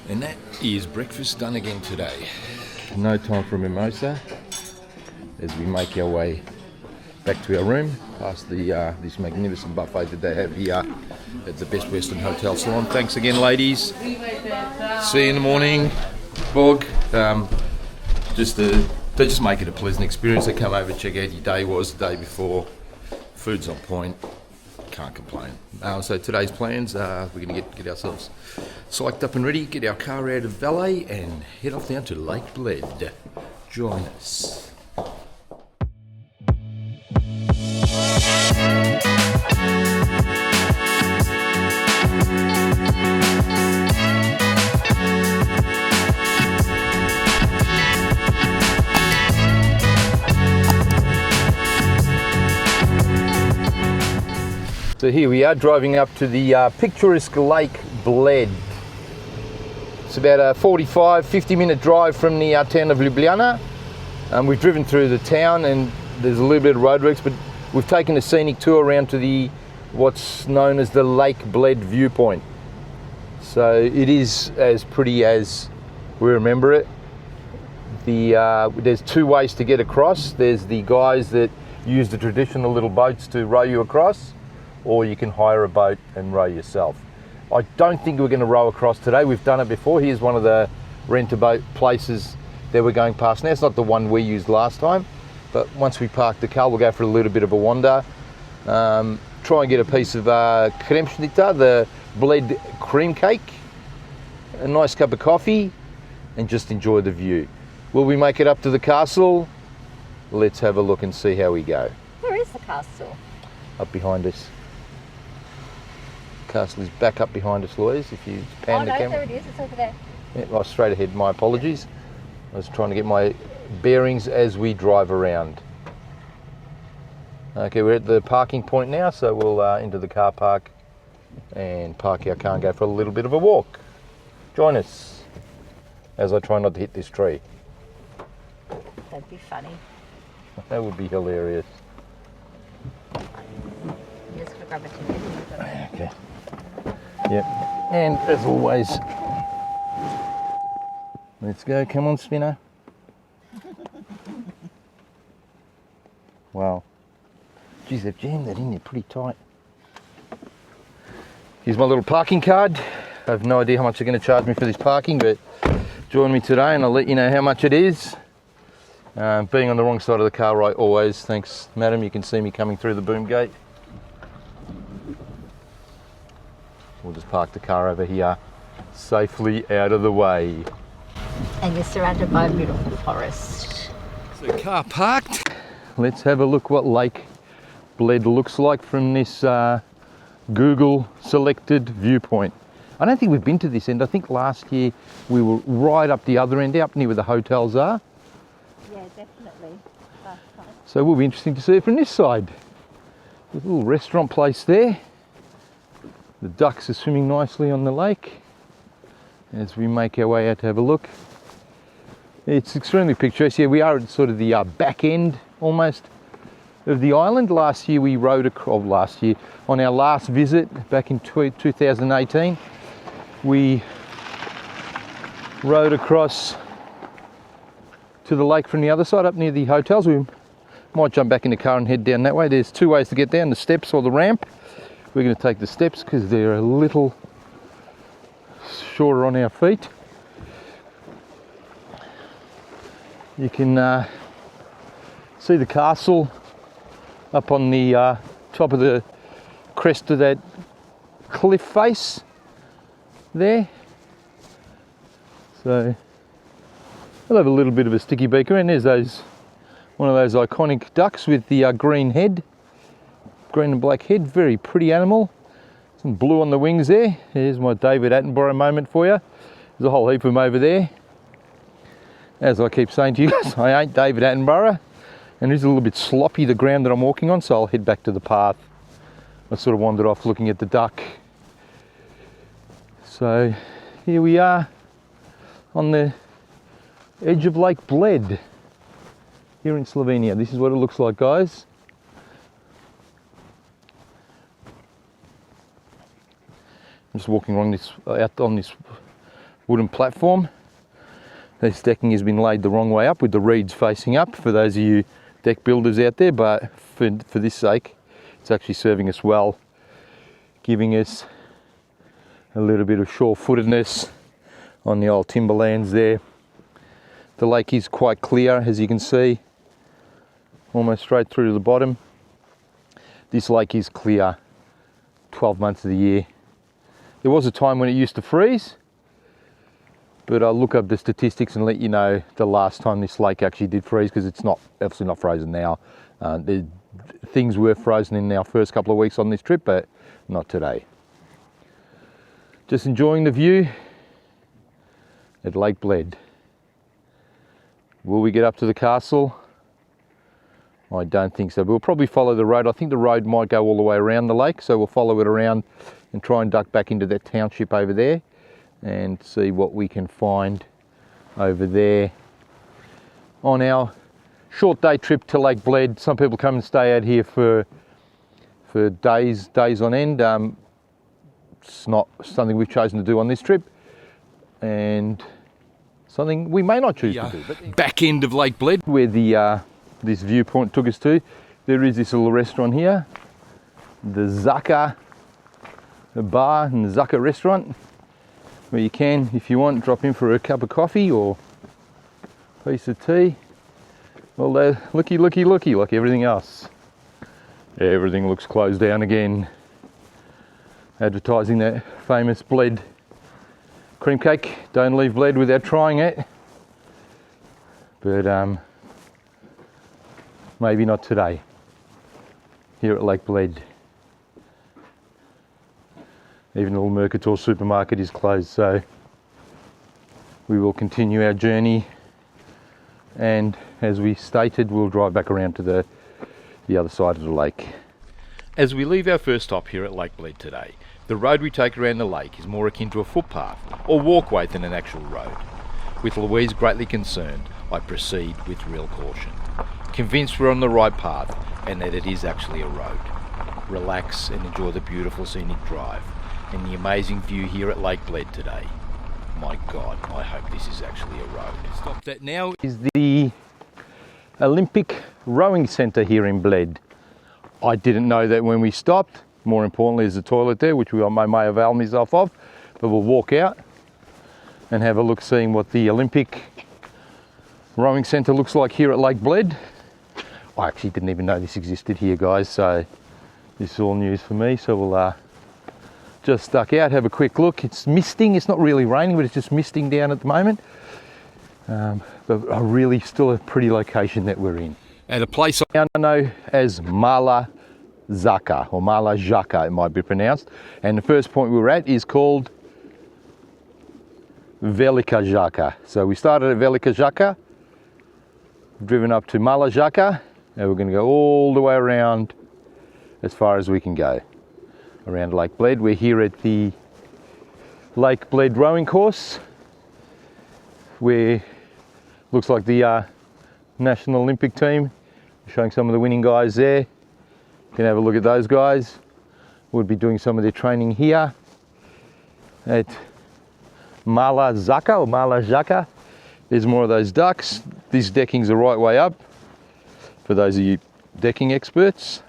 And that is breakfast done again today. No time for a mimosa as we make our way back to our room past the this magnificent buffet that they have here at the Best Western Hotel Slon. Thanks again, ladies. See you in the morning. Bog. They just make it a pleasant experience. They come over, check out your day was the day before. Food's on point. Can't complain. So today's plans, we're going to get ourselves psyched up and ready, get our car out of valet and head off down to Lake Bled. Join us. So here we are driving up to the picturesque Lake Bled. It's about a 45-50 minute drive from the town of Ljubljana. We've driven through the town and there's a little bit of roadworks, but we've taken a scenic tour around to what's known as the Lake Bled viewpoint. So it is as pretty as we remember it. There's two ways to get across. There's the guys that use the traditional little boats to row you across, or you can hire a boat and row yourself. I don't think we're going to row across today. We've done it before. Here's one of the rent-a-boat places that we're going past now. It's not the one we used last time, but once we park the car, we'll go for a little bit of a wander. Try and get a piece of Kremšnita, the Bled Cream Cake, a nice cup of coffee, and just enjoy the view. Will we make it up to the castle? Let's have a look and see how we go. Where is the castle? Up behind us. Castle is back up behind us, Louise, if you pan the camera. There it is, it's over there. Yeah, straight ahead, my apologies. I was trying to get my bearings as we drive around. Okay, we're at the parking point now, so we'll enter the car park and park our car and go for a little bit of a walk. Join us as I try not to hit this tree. That'd be funny. That would be hilarious. I'm just going to grab a ticket. Okay. Yep. And as always, let's go. Come on, Spinner. Wow. Geez, they've jammed that in there pretty tight. Here's my little parking card. I have no idea how much they're going to charge me for this parking, but join me today and I'll let you know how much it is. Being on the wrong side of the car right always. Thanks, madam. You can see me coming through the boom gate. We'll just park the car over here, safely out of the way. And you're surrounded by a beautiful forest. So car parked. Let's have a look what Lake Bled looks like from this Google selected viewpoint. I don't think we've been to this end. I think last year we were right up the other end, up near where the hotels are. Yeah, definitely. Last time. So it will be interesting to see it from this side. There's a little restaurant place there. The ducks are swimming nicely on the lake as we make our way out to have a look. It's extremely picturesque. Yeah, we are at sort of the back end almost of the island. Last year we rode on our last visit back in 2018, we rode across to the lake from the other side up near the hotels. We might jump back in the car and head down that way. There's two ways to get down, the steps or the ramp. We're going to take the steps because they're a little shorter on our feet. You can see the castle up on the top of the crest of that cliff face there. So we'll have a little bit of a sticky beaker, and there's one of those iconic ducks with the green head. Green and black head, very pretty animal. Some blue on the wings there. Here's my David Attenborough moment for you. There's a whole heap of them over there. As I keep saying to you guys, I ain't David Attenborough, and it's a little bit sloppy, the ground that I'm walking on, so I'll head back to the path. I sort of wandered off looking at the duck. So here we are on the edge of Lake Bled here in Slovenia. This is what it looks like, guys. I'm just walking along out on this wooden platform. This decking has been laid the wrong way up with the reeds facing up for those of you deck builders out there, but for this sake it's actually serving us well, giving us a little bit of sure-footedness on the old timberlands there. The lake is quite clear, as you can see, almost straight through to the bottom. This lake is clear 12 months of the year. There was a time when it used to freeze, but I'll look up the statistics and let you know the last time this lake actually did freeze, because it's not, obviously not frozen now. Things were frozen in our first couple of weeks on this trip, but not today. Just enjoying the view at Lake Bled. Will we get up to the castle? I don't think so, but we'll probably follow the road. I think the road might go all the way around the lake, so we'll follow it around and try and duck back into that township over there and see what we can find over there on our short day trip to Lake Bled. Some people come and stay out here for days on end. It's not something we've chosen to do on this trip, and something we may not choose to do. But Back end of Lake Bled. where the this viewpoint took us to, there is this little restaurant here, the Zaka bar and the Zaka restaurant, where you can, if you want, drop in for a cup of coffee or a piece of tea. Although, looky, like everything else, everything looks closed down again. Advertising that famous Bled cream cake. Don't leave Bled without trying it. But maybe not today, here at Lake Bled. Even the little Mercator supermarket is closed, so we will continue our journey, and as we stated, we'll drive back around to the other side of the lake. As we leave our first stop here at Lake Bled today, the road we take around the lake is more akin to a footpath or walkway than an actual road. With Louise greatly concerned, I proceed with real caution, convinced we're on the right path and that it is actually a road. Relax and enjoy the beautiful scenic drive and the amazing view here at Lake Bled today. My God, I hope this is actually a road. Stop that now. Is the Olympic Rowing Centre here in Bled. I didn't know that when we stopped. More importantly, there's a toilet there, which I may avail myself of, but we'll walk out and have a look, seeing what the Olympic Rowing Centre looks like here at Lake Bled. I actually didn't even know this existed here, guys, so this is all news for me. So we'll just duck out, have a quick look. It's misting, it's not really raining, but it's just misting down at the moment. But really still a pretty location that we're in. At a place I know as Mala Zaka, or Mala Zaka it might be pronounced. And the first point we were at is called Velika Zaka. So we started at Velika Zaka, driven up to Mala Zaka, and we're going to go all the way around as far as we can go around Lake Bled. We're here at the Lake Bled rowing course, where looks like the National Olympic team, showing some of the winning guys there. You can have a look at those guys. We'll be doing some of their training here at Mala Zaka or Mala Zaka. There's more of those ducks. This decking's the right way up for those of you decking experts.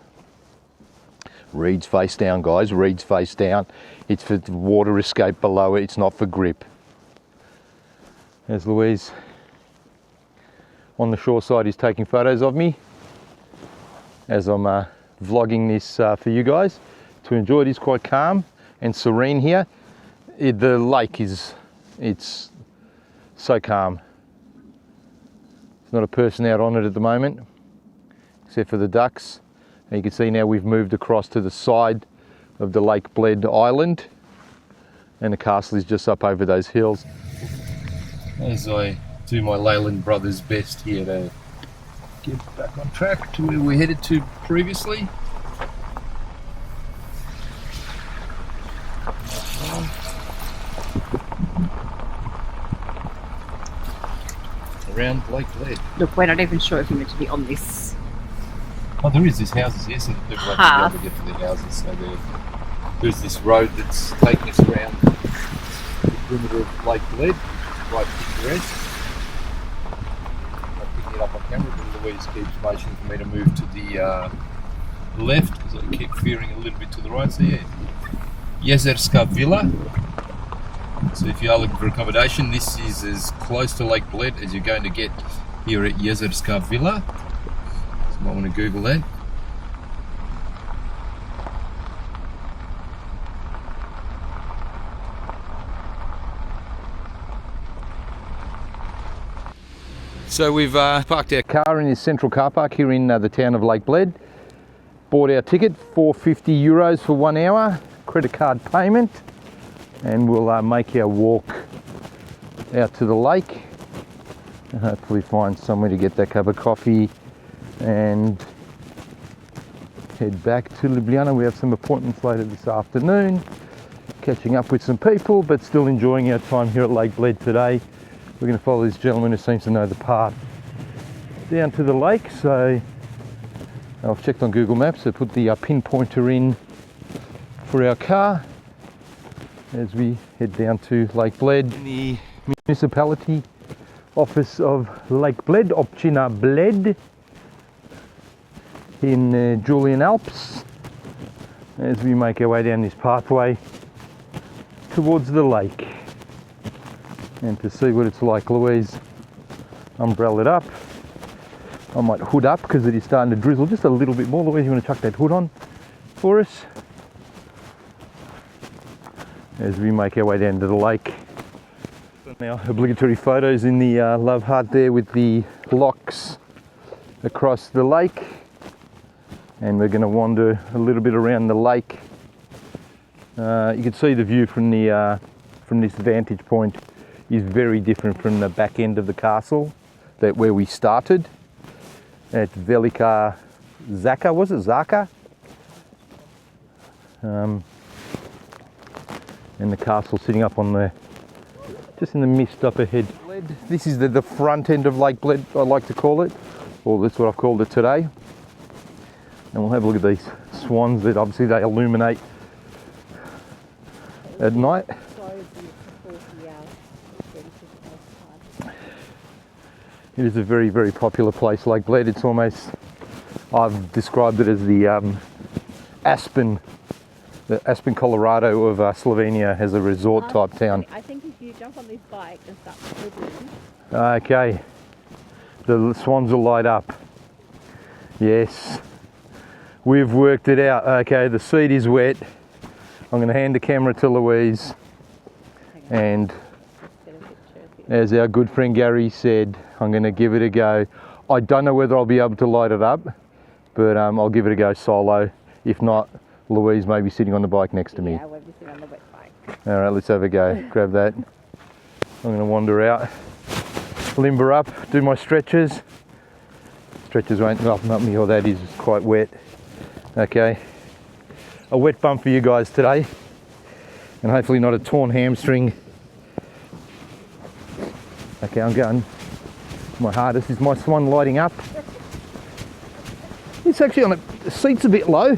Reeds face down, guys, reeds face down. It's for water escape below it, it's not for grip. There's Louise on the shore side is taking photos of me as I'm vlogging this for you guys to enjoy. It is quite calm and serene here. The lake it's so calm. There's not a person out on it at the moment, except for the ducks. And you can see now we've moved across to the side of the Lake Bled Island, and the castle is just up over those hills. As I do my Leyland Brothers best here to get back on track to where we headed to previously. Around Lake Bled. Look, we're not even sure if you're meant to be on this. Oh, there is this houses here, so people have to be able to get to their houses. So there's this road that's taking us around the perimeter of Lake Bled, quite picturesque. I'm picking it up on camera, but Louise keeps motioning for me to move to the left because I keep veering a little bit to the right. So yeah, Jezerska Vila. So if you are looking for accommodation, this is as close to Lake Bled as you're going to get here at Jezerska Vila. So you might want to Google that. So we've parked our car in this central car park here in the town of Lake Bled. Bought our ticket, €450 for 1 hour, credit card payment, and we'll make our walk out to the lake and hopefully find somewhere to get that cup of coffee and head back to Ljubljana. We have some appointments later this afternoon, catching up with some people, but still enjoying our time here at Lake Bled today. We're going to follow this gentleman who seems to know the path down to the lake. So I've checked on Google Maps, so put the pinpointer in for our car as we head down to Lake Bled. In the municipality office of Lake Bled, Općina Bled, in Julian Alps, as we make our way down this pathway towards the lake. And to see what it's like, Louise umbrellaed up. I might hood up because it is starting to drizzle just a little bit more. Louise, you want to chuck that hood on for us as we make our way down to the lake. Now, obligatory photos in the love heart there with the locks across the lake, and we're going to wander a little bit around the lake. You can see the view from the from this vantage point is very different from the back end of the castle, that where we started at Velika Zaka. Was it Zaka? And the castle sitting up on the, just in the mist up ahead. This is the front end of Lake Bled, I like to call it, or that's what I've called it today. And we'll have a look at these swans that obviously they illuminate at night. It is a very, very popular place, Lake Bled. It's almost, I've described it as the Aspen, Colorado of Slovenia, as a resort type town. I think if you jump on this bike and start swimming. Okay, the swans will light up. Yes, we've worked it out. Okay, the seat is wet. I'm going to hand the camera to Louise, and as our good friend Gary said, I'm going to give it a go. I don't know whether I'll be able to light it up, but I'll give it a go solo. If not, Louise may be sitting on the bike next to me. Yeah, we'll be sitting on the wet bike. All right, let's have a go. Grab that. I'm going to wander out, limber up, do my stretches. Stretches won't help me, or that is quite wet. Okay, a wet bump for you guys today, and hopefully not a torn hamstring. Okay, I'm going my hardest. Is my swan lighting up? It's actually on the seat's a bit low.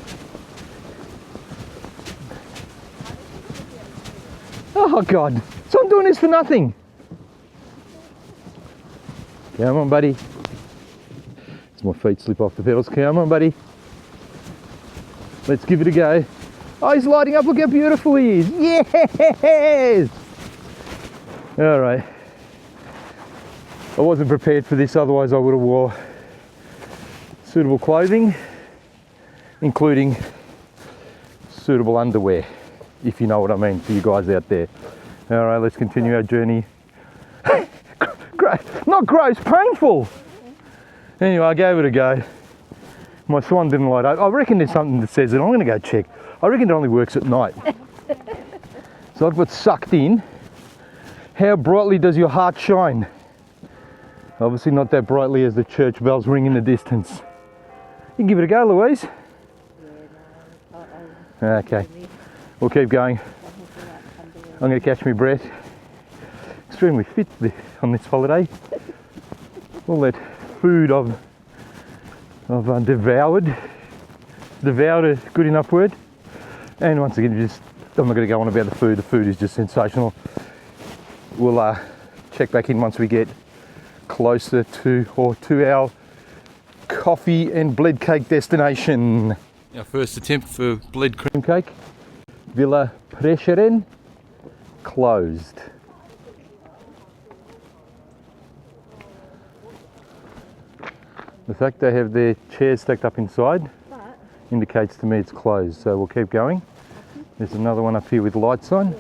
Oh God, so I'm doing this for nothing. Come on, buddy. As my feet slip off the pedals. Come on, buddy. Let's give it a go. Oh, he's lighting up. Look how beautiful he is. Yes! All right. I wasn't prepared for this, otherwise I would have wore suitable clothing, including suitable underwear, if you know what I mean, for you guys out there. All right, let's continue our journey. Not gross, painful. Anyway, I gave it a go. My swan didn't light up. I reckon there's something that says it. I'm going to go check. I reckon it only works at night. So I've got sucked in. How brightly does your heart shine? Obviously not that brightly as the church bells ring in the distance. You can give it a go, Louise. Okay, we'll keep going. I'm going to catch my breath. Extremely fit on this holiday. All that food I've devoured. Devoured a good enough word. And once again, I'm not going to go on about the food. The food is just sensational. we'll check back in once we get closer to our coffee and bled cake destination. Our first attempt for bled cream Cake, Vila Prešeren, closed. The fact they have their chairs stacked up inside indicates to me it's closed, so we'll keep going. There's another one up here with lights on,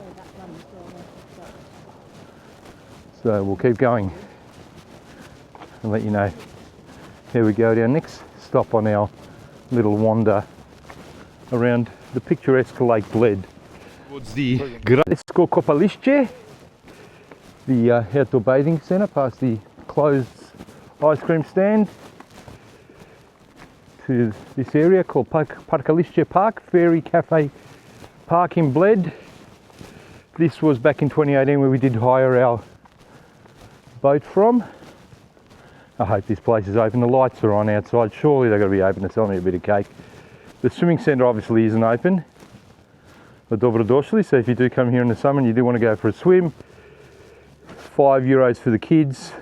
so we'll keep going and let you know. Here we go to our next stop on our little wander around the picturesque Lake Bled. towards the Grajsko Kopališče, the outdoor bathing centre, past the closed ice cream stand, to this area called Parkališće Park, Ferry Cafe Park in Bled. This was back in 2018 where we did hire our boat from. I hope this place is open. The lights are on outside. Surely they've got to be open to sell me a bit of cake. The swimming centre obviously isn't open. Dobrodošli. So if you do come here in the summer and you do want to go for a swim, €5 for the kids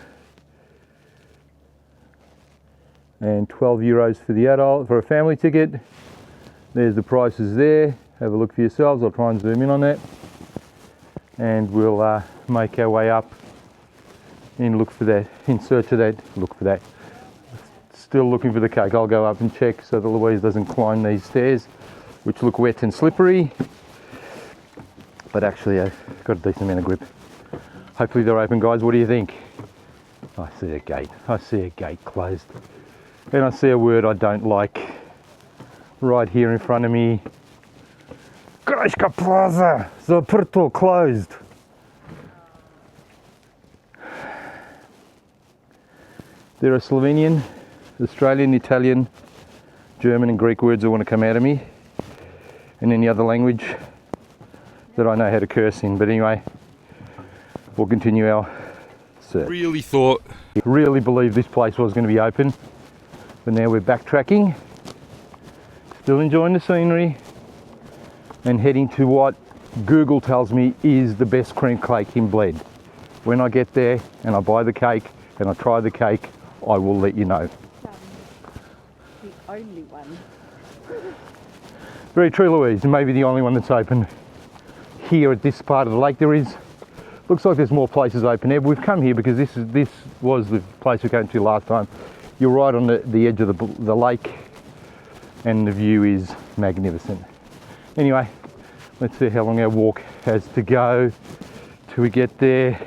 and €12 for the adult for a family ticket. There's the prices there. Have a look for yourselves. I'll try and zoom in on that, and we'll make our way up in search of that. Still looking for the cake. I'll go up and check so that Louise doesn't climb these stairs, which look wet and slippery. But actually, I've got a decent amount of grip. Hopefully they're open, guys. What do you think? I see a gate. I see a gate closed. And I see a word I don't like right here in front of me. Grajska Plaza, zaprto, closed. There are Slovenian, Australian, Italian, German and Greek words that want to come out of me, and any other language that I know how to curse in. But anyway, we'll continue our search. Really believed this place was going to be open, but now we're backtracking, still enjoying the scenery, and heading to what Google tells me is the best cream cake in Bled. When I get there and I buy the cake and I try the cake, I will let you know. The only one. Very true, Louise. Maybe the only one that's open here at this part of the lake. Looks like there's more places open here, but we've come here because this was the place we came to last time. You're right on the edge of the lake, and the view is magnificent. Anyway, let's see how long our walk has to go till we get there.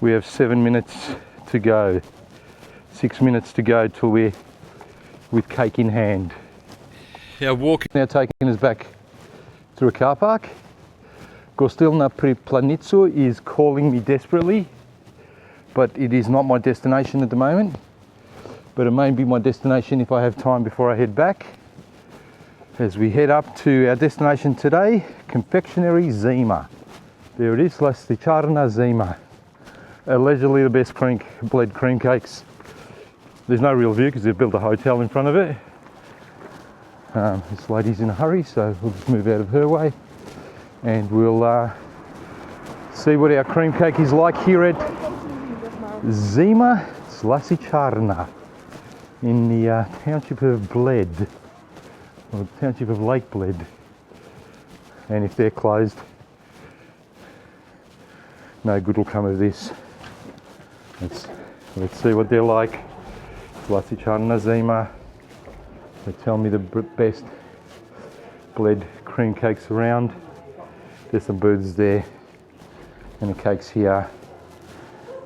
We have 7 minutes to go, 6 minutes to go till we're with cake in hand. our walk. Now taking us back through a car park. Gostilna Pri Planincu is calling me desperately, but it is not my destination at the moment. But it may be my destination if I have time before I head back. As we head up to our destination today, Confectionery Zima. There it is, Slasčičarna Zima. Allegedly the best bled cream cakes. There's no real view because they've built a hotel in front of it. This lady's in a hurry, so we'll just move out of her way, and we'll see what our cream cake is like here at Zima Slasčičarna in the township of Bled, or township of Lake Bled. And if they're closed, no good will come of this. Let's see what they're like. Slasčičarna Zima. They tell me the best bled cream cakes around. There's some booths there, and the cakes here.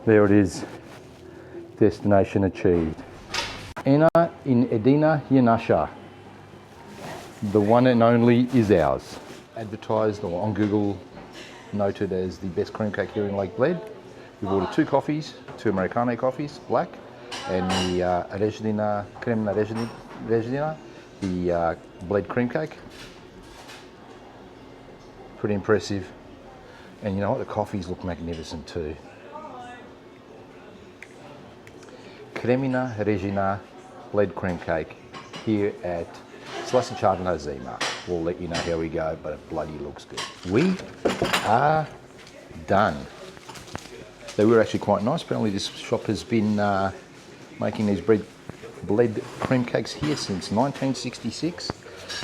There it is. Destination achieved. Ena in Edina Janasha. The one and only is ours. Advertised or on Google noted as the best cream cake here in Lake Bled. We've ordered 2 coffees, 2 Americano coffees, black, and the Rezina, Kremna Rezina, the bled cream cake. Pretty impressive. And you know what, the coffees look magnificent too. Kremna Rezina bled cream cake here at Slasčičarna Zima. we'll let you know how we go, but it bloody looks good. We are done. They were actually quite nice. Apparently this shop has been making these bled cream cakes here since 1966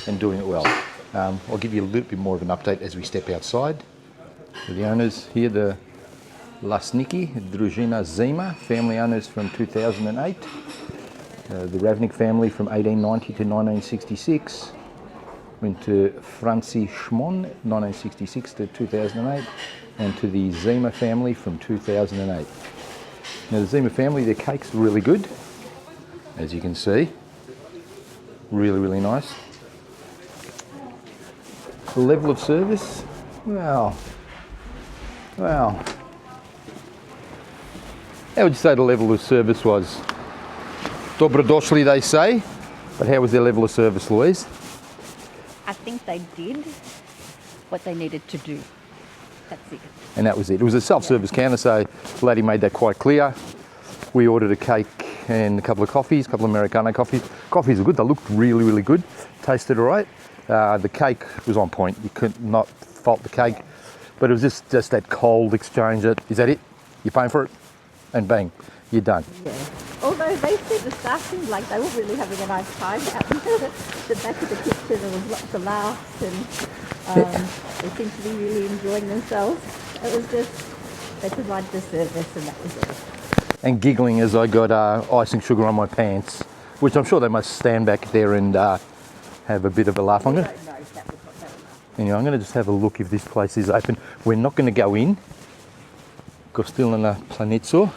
and doing it well. I'll give you a little bit more of an update as we step outside. The owners here, the Vlasniki, Družina Zima, family owners from 2008. The Ravnik family from 1890 to 1966. Went to Franci Šmon, 1966 to 2008. And to the Zima family from 2008. Now the Zima family, their cake's really good, as you can see. Really, really nice. The level of service, wow. How would you say the level of service was? Dobrodošli, they say, but how was their level of service, Louise? I think they did what they needed to do. That's it. And that was it. It was a self-service counter, so the lady made that quite clear. We ordered a cake and a couple of coffees, a couple of Americano coffees. Coffees are good. They looked really, really good. Tasted all right. The cake was on point. You could not fault the cake. But it was just that cold exchange. Is that it? You're paying for it? And bang, you're done. Yeah. Although they said the staff seemed like they were really having a nice time out in the back of the kitchen. There was lots of laughs and they seemed to be really enjoying themselves. It was just, they provided the service and that was it. And giggling as I got icing sugar on my pants, which I'm sure they must stand back there and have a bit of a laugh. I don't know if that was what they were. Anyway, I'm going to just have a look if this place is open. We're not going to go in Gostilna Pri Planincu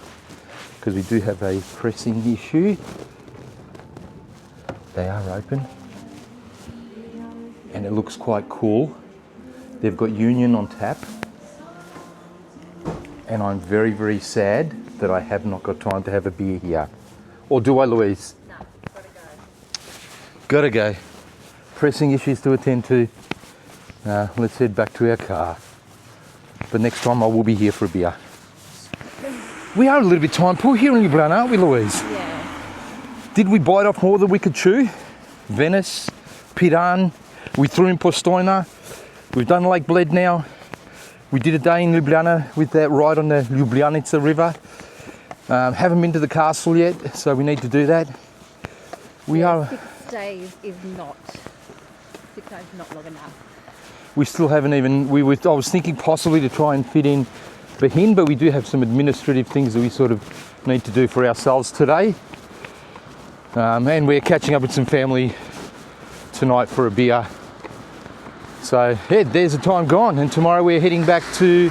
because we do have a pressing issue. They are open and it looks quite cool. They've got Union on tap and I'm very, very sad that I have not got time to have a beer here. Or do I, Louise? No, gotta go. Gotta go. Pressing issues to attend to. Let's head back to our car. But next time I will be here for a beer. We are a little bit time poor here in Ljubljana, aren't we, Louise? Yeah. Did we bite off more than we could chew? Venice, Piran, we threw in Postojna. We've done Lake Bled now. We did a day in Ljubljana with that ride on the Ljubljanica river. Haven't been to the castle yet, so we need to do that. We are. 6 days is not. 6 days is not long enough. We still haven't even. I was thinking possibly to try and fit in Behin, but we do have some administrative things that we sort of need to do for ourselves today. And we're catching up with some family tonight for a beer. So yeah, there's the time gone, and tomorrow we're heading to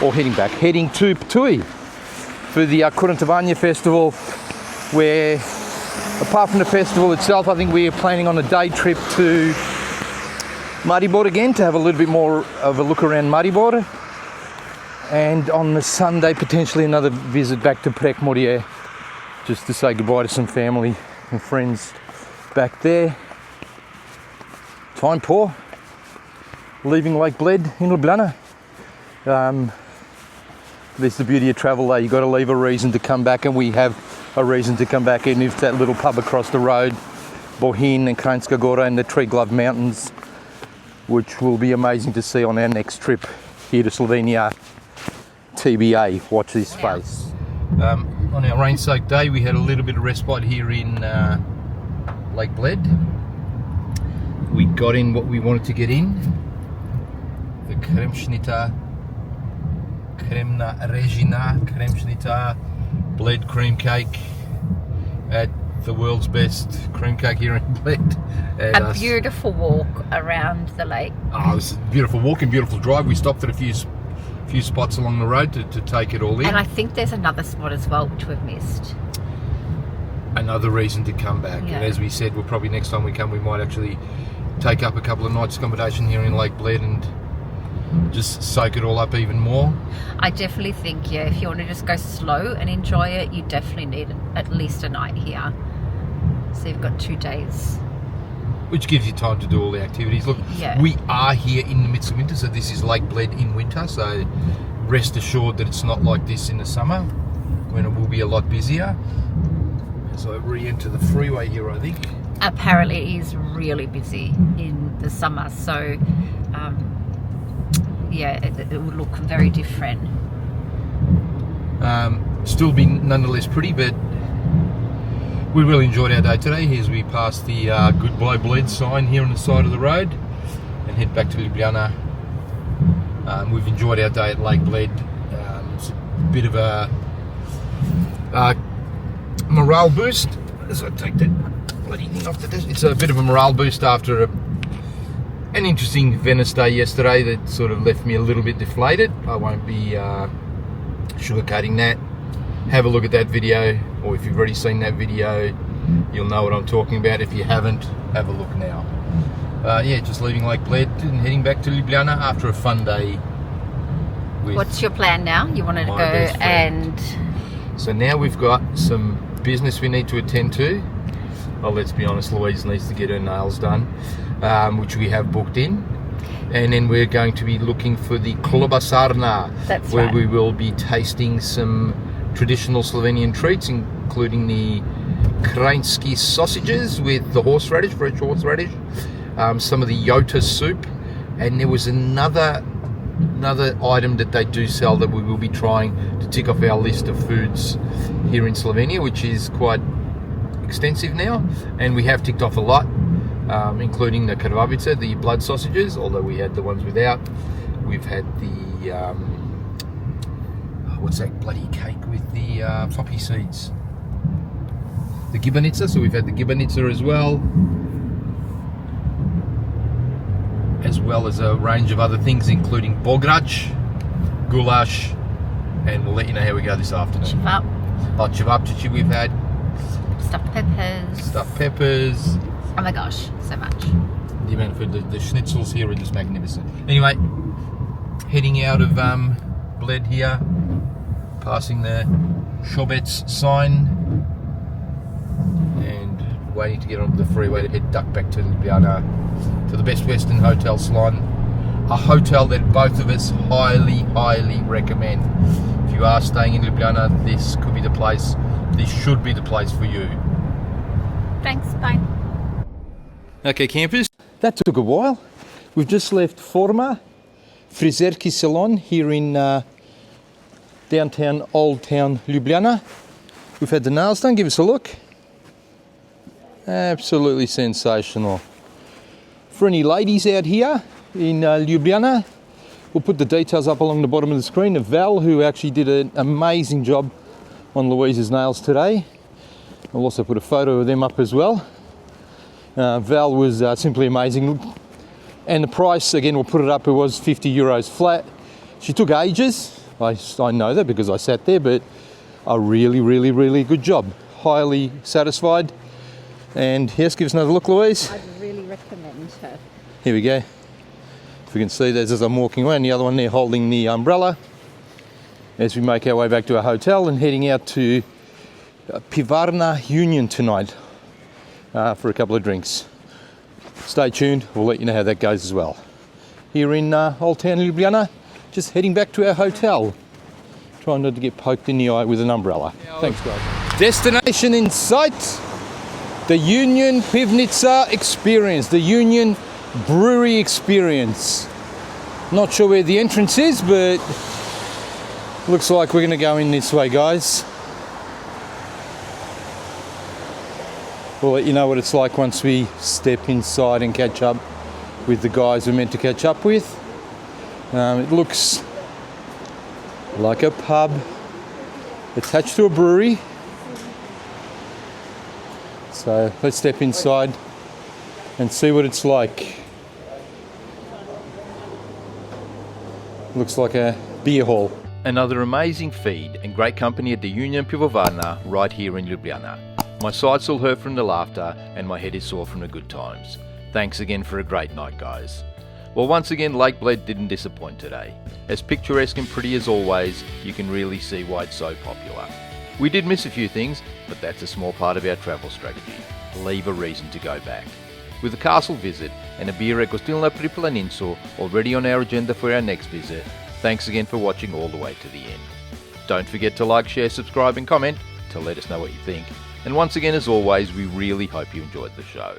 Ptuj for the Kurantavanja festival, where apart from the festival itself, I think we are planning on a day trip to Maribor again to have a little bit more of a look around Maribor, and on the Sunday potentially another visit back to Prekmurje just to say goodbye to some family and friends back there. Time poor. Leaving Lake Bled in Ljubljana. There's the beauty of travel though, you've got to leave a reason to come back, and we have a reason to come back, even if it's that little pub across the road, Bohin and Kranjska Gora and the Tree Glove Mountains, which will be amazing to see on our next trip here to Slovenia. TBA, watch this space. On our rain-soaked day we had a little bit of respite here in Lake Bled. We got in what we wanted to get in. The Kremšnita, Kremna Rezina, Kremšnita Bled Cream Cake at the world's best cream cake here in Bled. A beautiful walk around the lake. Oh, it was a beautiful walk and beautiful drive. We stopped at a few spots along the road to take it all in. And I think there's another spot as well which we've missed. Another reason to come back. Yeah. And as we said, we'll probably next time we come we might actually take up a couple of nights accommodation here in Lake Bled and just soak it all up even more. I definitely think, yeah, if you want to just go slow and enjoy it, you definitely need at least a night here. So you've got 2 days. Which gives you time to do all the activities. Look, Yeah. we are here in the midst of winter, so this is Lake Bled in winter, so rest assured that it's not like this in the summer, when it will be a lot busier. As I re-enter the freeway here, I think. Apparently it is really busy in the summer. So yeah, it would look very different. Still be nonetheless pretty, but we really enjoyed our day today. As we passed the Goodbye Bled sign here on the side of the road and head back to Ljubljana. We've enjoyed our day at Lake Bled. It's a bit of a morale boost as I take that bloody thing off the desk. It's a bit of a morale boost after an interesting Venice day yesterday that sort of left me a little bit deflated. I won't be sugarcoating that. Have a look at that video, or if you've already seen that video, you'll know what I'm talking about. If you haven't, have a look now. Yeah, just leaving Lake Bled and heading back to Ljubljana after a fun day. What's your plan now? You wanted to go and... So now we've got some business we need to attend to. Oh, let's be honest, Louise needs to get her nails done, which we have booked in. And then we're going to be looking for the Klobasarna, where we will be tasting some traditional Slovenian treats, including the Kremšnita sausages with the horseradish, fresh horseradish, some of the Jota soup, and there was another item that they do sell that we will be trying to tick off our list of foods here in Slovenia, which is quite extensive now, and we have ticked off a lot, including the krvavica, the blood sausages, although we had the ones without. We've had the what's that bloody cake with the poppy seeds? The gibanica, so we've had the gibanica as well as a range of other things, including bograch, goulash, and we'll let you know how we go this afternoon. Chivap. Oh, cevapcici we've had. Stuffed peppers. Stuffed peppers. Oh my gosh, so much. The amount of food, the schnitzels here are just magnificent. Anyway, heading out of Bled here, passing the Shobets sign, and waiting to get onto the freeway to head duck back to Ljubljana, to the Best Western Hotel Slon, a hotel that both of us highly, highly recommend. If you are staying in Ljubljana, this could be the place. This should be the place for you. Thanks, bye. Okay, campers. That took a while. We've just left Forma, Frizerski Salon here in downtown, Old Town Ljubljana. We've had the nails done. Give us a look. Absolutely sensational. For any ladies out here in Ljubljana, we'll put the details up along the bottom of the screen of Val, who actually did an amazing job on Louise's nails today. I'll also put a photo of them up as well. Val was simply amazing, and the price, again, we'll put it up, it was €50 flat. She took ages, I know that because I sat there, but a really, really, really good job. Highly satisfied. And yes, give us another look, Louise. I'd really recommend her. Here we go. If we can see that as I'm walking away, and the other one there holding the umbrella, as we make our way back to our hotel and heading out to Pivovarna Union tonight for a couple of drinks. Stay tuned, we'll let you know how that goes as well. Here in Old Town Ljubljana, just heading back to our hotel. Trying not to get poked in the eye with an umbrella. Thanks, guys. Destination in sight. The Union Pivnica experience, the Union Brewery experience. Not sure where the entrance is, but looks like we're going to go in this way, guys. We'll let you know what it's like once we step inside and catch up with the guys we're meant to catch up with. It looks like a pub attached to a brewery. So let's step inside and see what it's like. Looks like a beer hall. Another amazing feed and great company at the Union Pivovarna right here in Ljubljana. My sides still hurt from the laughter and my head is sore from the good times. Thanks again for a great night, guys. Well, once again, Lake Bled didn't disappoint today. As picturesque and pretty as always, you can really see why it's so popular. We did miss a few things, but that's a small part of our travel strategy. Leave a reason to go back. With a castle visit and a beer at Gostilna Pri Planincu already on our agenda for our next visit, thanks again for watching all the way to the end. Don't forget to like, share, subscribe and comment to let us know what you think. And once again, as always, we really hope you enjoyed the show.